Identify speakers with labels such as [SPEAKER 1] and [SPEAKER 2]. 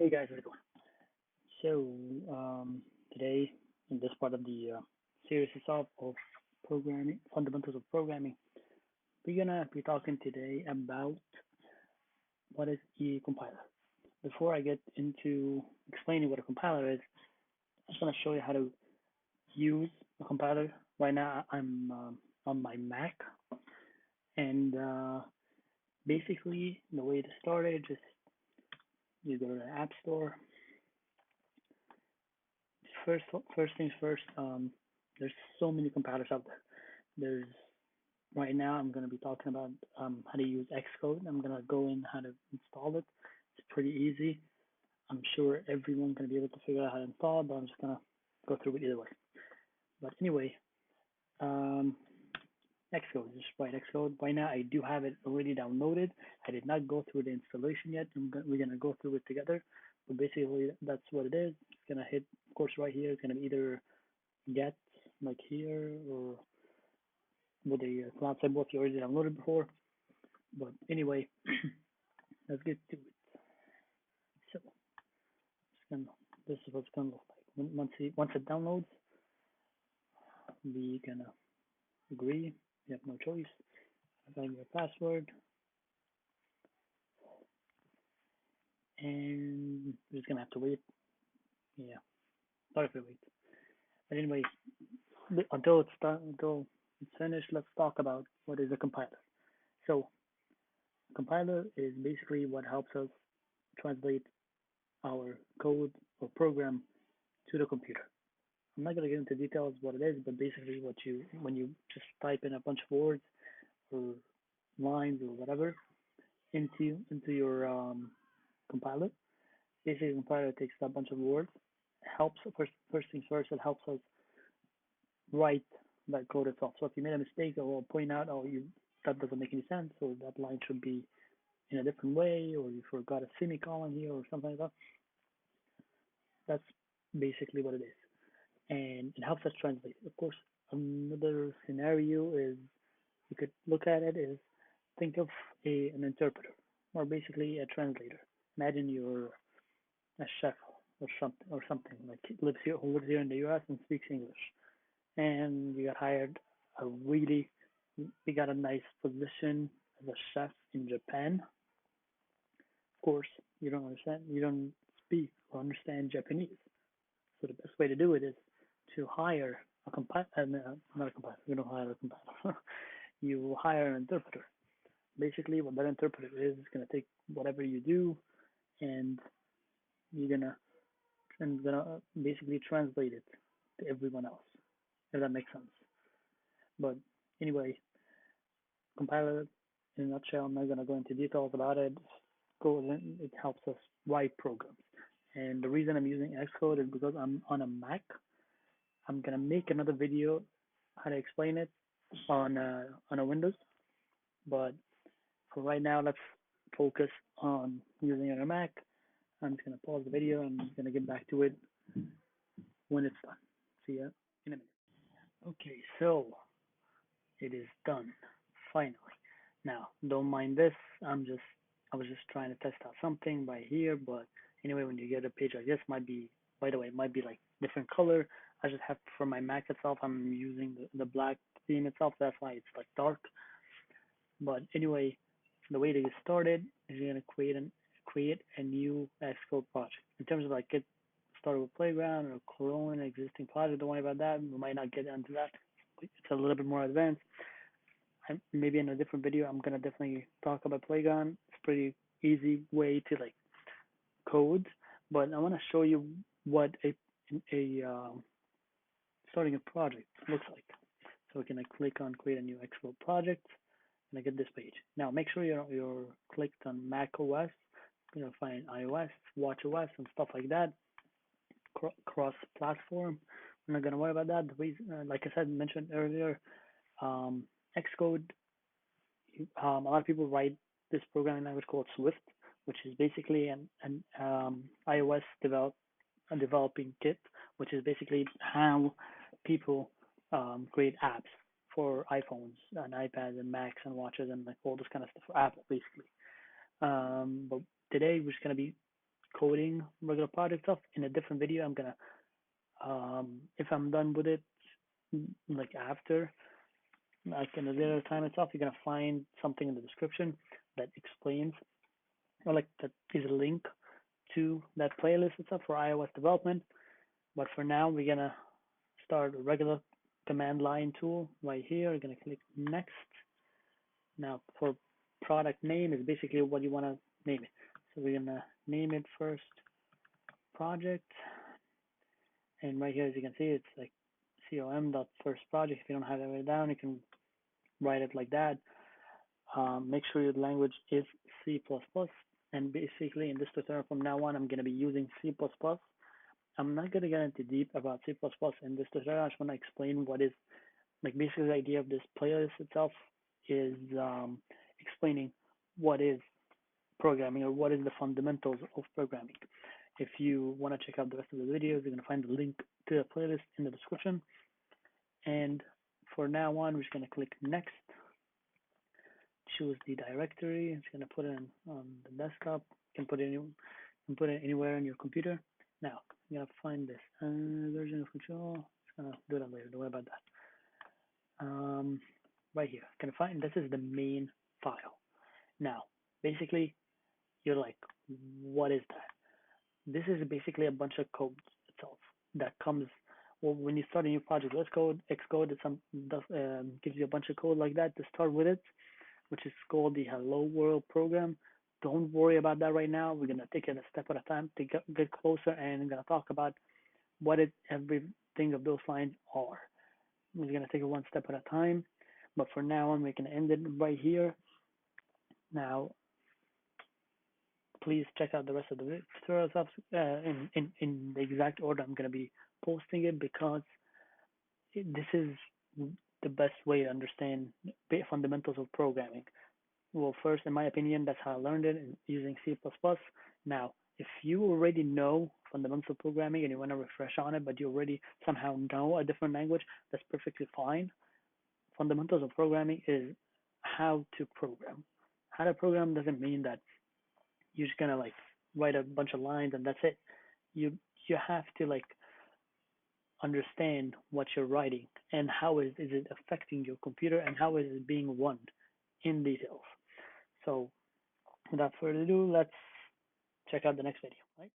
[SPEAKER 1] Hey guys, how's it going? So today in this part of the series itself of programming, fundamentals of programming, we're gonna be talking today about what is a compiler. Before I get into explaining what a compiler is, I'm just gonna show you how to use a compiler. Right now, I'm on my Mac, and basically the way to start it, just you go to the App Store. First, first things first. There's so many compilers out there. There's right now I'm going to be talking about how to use Xcode. I'm going to go in how to install it. It's pretty easy. I'm sure everyone's going to be able to figure out how to install it, but I'm just going to go through it either way. But anyway, um, Xcode, just write Xcode. Right now I do have it already downloaded. I did not go through the installation yet. We're going to go through it together. But basically that's what it is. It's going to hit, of course, right here. It's going to be either get, like here, or with the cloud symbol if you already downloaded before. But anyway, let's get to it. So gonna, this is what it's gonna look like. Once it downloads, we gonna agree. You have no choice. Find your password, and we're just gonna have to wait. Yeah, sorry for wait. But anyway, until it's finished, let's talk about what is a compiler. So, a compiler is basically what helps us translate our code or program to the computer. I'm not gonna get into details what it is, but basically what you when you just type in a bunch of words or lines or whatever into your compiler. Basically, the compiler takes a bunch of words, helps first things first. It helps us write that code itself. So if you made a mistake, it will point out, oh, you that doesn't make any sense, or that line should be in a different way, or you forgot a semicolon here, or something like that. That's basically what it is, and it helps us translate. Of course, another scenario is you could look at it is think of an interpreter or basically a translator. Imagine you're a chef or something like who lives here in the U.S. and speaks English, and you got hired a really you got a nice position as a chef in Japan. Of course, you don't speak or understand Japanese. So the best way to do it is to hire a compiler, not a compiler. You don't hire a compiler. You hire an interpreter. Basically, what that interpreter is going to take whatever you do and you're gonna basically translate it to everyone else. If that makes sense. But anyway, compiler in a nutshell. I'm not gonna go into details about it. It helps us write programs. And the reason I'm using Xcode is because I'm on a Mac. I'm gonna make another video how to explain it on a Windows. But for right now, let's focus on using it on a Mac. I'm just gonna pause the video and I'm gonna get back to it when it's done. See ya in a minute. Okay, so it is done finally. Now, don't mind this. I was just trying to test out something by here, but anyway, when you get a page like this, might be by the way, it might be like different color. I just have for my Mac itself, I'm using the black theme itself. That's why it's like dark. But anyway, the way to get started is you're gonna create a new Xcode project. In terms of like get started with Playground or clone an existing project, don't worry about that. We might not get into that. It's a little bit more advanced. Maybe in a different video, I'm gonna definitely talk about Playground. It's a pretty easy way to like code, but I want to show you what a starting a project looks like. So we can click on create a new Xcode project, and I get this page. Now make sure you're clicked on Mac OS. You're gonna find iOS, WatchOS, and stuff like that. Cross-platform. We're not gonna worry about that. The reason, like I said, mentioned earlier, um, Xcode. A lot of people write this programming language called Swift, which is basically an iOS a developing kit, which is basically how people create apps for iPhones and iPads and Macs and watches and like all this kind of stuff for Apple basically. But today we're just gonna be coding regular project stuff in a different video. I'm gonna if I'm done with it, like after, like in a later time itself, you're gonna find something in the description that explains or like that is a link to that playlist itself for iOS development. But for now, we're gonna start a regular command line tool right here. You're gonna click next. Now for product name is basically what you wanna name it. So we're gonna name it first project, and right here as you can see it's like com dot first project. If you don't have that written down, you can write it like that. Make sure your language is C++. And basically in this tutorial from now on, I'm going to be using C++. I'm not going to get into deep about C++ in this tutorial. I just want to explain what is, like basically the idea of this playlist itself is explaining what is programming or what is the fundamentals of programming. If you want to check out the rest of the videos, you're going to find the link to the playlist in the description. And for now on, we're just going to click next, choose the directory. It's going to put it on the desktop. You can put it anywhere on your computer. Now, I'm going to find this version of control. I'm going to do that later. Don't worry about that. Right here, can find this is the main file. Now, basically, you're like, what is that? This is basically a bunch of code itself that comes. Well, when you start a new project, let's code, Xcode, gives you a bunch of code like that to start with it, which is called the Hello World program. Don't worry about that right now. We're gonna take it a step at a time to get closer, and I'm gonna talk about what everything of those lines are. We're gonna take it one step at a time, but for now on, we can end it right here. Now, please check out the rest of the tutorials in the exact order I'm gonna be posting it, because this is the best way to understand fundamentals of programming. Well, first, in my opinion, that's how I learned it using C++. Now, if you already know fundamental programming and you want to refresh on it, but you already somehow know a different language, that's perfectly fine. Fundamentals of programming is how to program. How to program doesn't mean that you're just gonna like write a bunch of lines and that's it. You you have to like understand what you're writing and how is it affecting your computer and how is it being run in details. So without further ado, let's check out the next video, right?